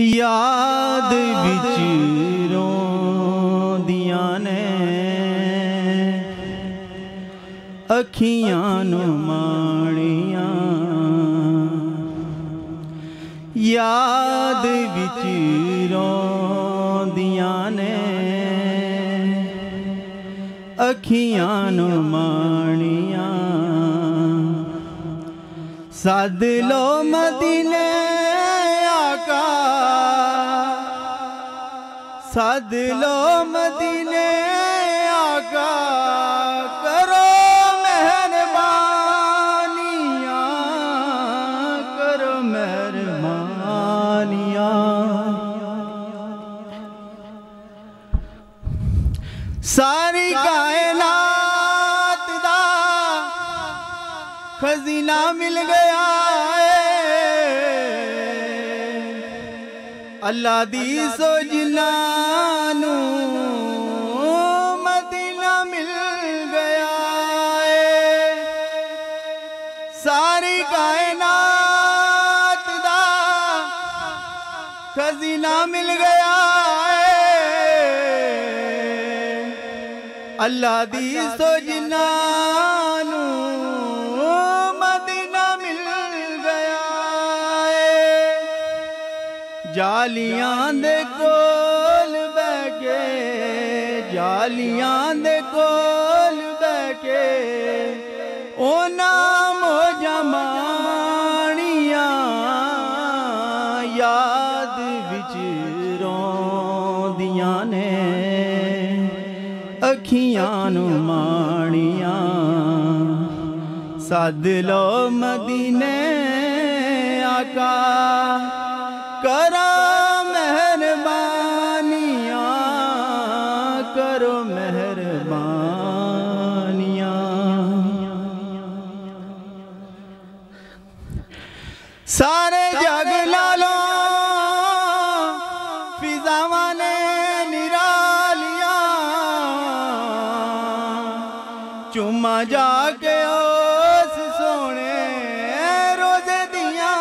याद विच रोंदियां ने अखियां नू माणियां, याद विच रोंदियां ने अखियां नू माणियां। सद लो मदीने आका, सद लो मदीने आका, करो मेहरबानियाँ, करो मेहरबानियाँ। सारी कायनात दा खजीना मिल गया अल्लाह दी सोजना नू मदीना मिल गया है। सारी कायनात दा खजीना मिल गया है अल्लाह दी सोजना नू मदीना मिल गया है। जालियां दे कोल बैके, जालियां दे कोल बैके ओ नाम हो जमानियां, याद विच रोंदियां ने अखियां नू माणियां। सद लो मदीने आका, करो मेहरबानियाँ, करो मेहरबानियाँ। सारे जग लालो फिजावां ने निरालिया, चुम्मा जाके उस सोने रोजे दिया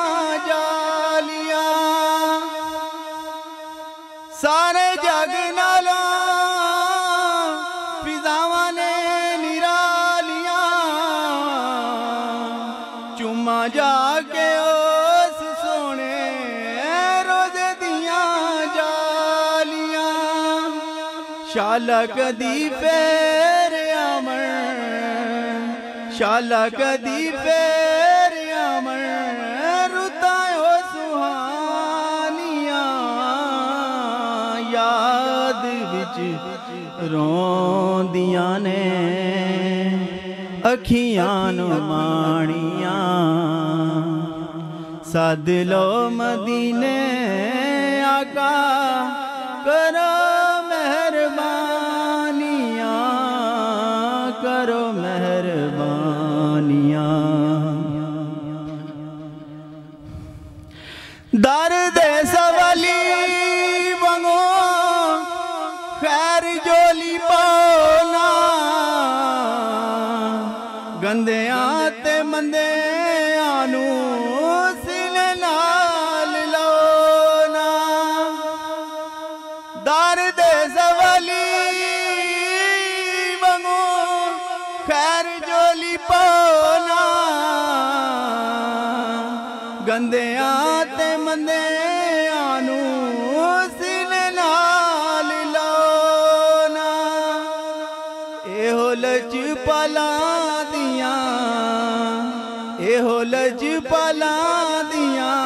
जालिया। सारे जग नालों फिजावां ने निरालिया, चुम्मा जाके उस सोने रोजे दिया जालिया। शाला कदी फेर आमन, शाला कदी फेर आमन, रुतायो सुहानियां, याद विच रोंदियां ने अखियां नू माणियां। सद लो मदीने आका, करो मेहरबानियाँ, करो मेहरबानियाँ। दर्द सवाली वंगो खैर जोली पाना, गंदियां ते मंदियां नू सीने नाल लाना। दर्द सवाली वंगो खैर जोली पाना, गंदियां ते मंदियां नू सीने नाल लाना। एहो लजपालां दियां, एहो लजपालां दियां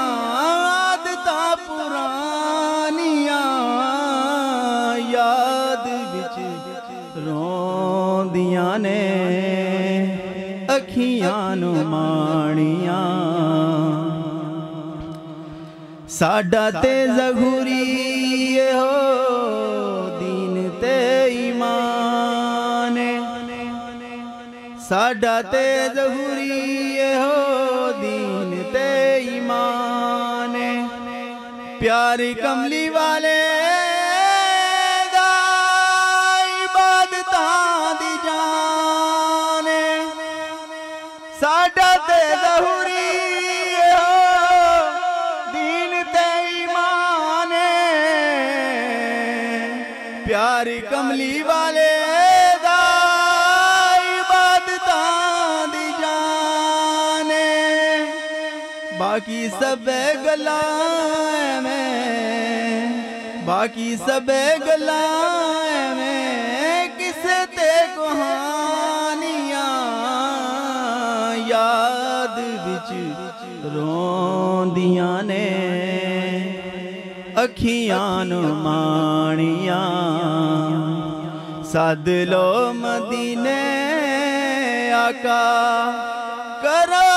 आदतां पुरानियां, याद विच रोंदियां ने अखियां नू माणियां। साडा ते ज़हूरी हो दीन ते ईमान, साडा ते ज़हूरी हो दीन ते ईमान। प्यार कमली वाले दा इबादतां दी जान, साडा ते ज़हूरी हो दीन ते ईमान। प्यार कमली वाले दा इबादतां दी जाने बाकी सब गल्लां में बाकी सब गल्लां में किसे ते कहानियां याद विच रोंदियां ने अखियां नू माणियां सद लो मदीने आका करो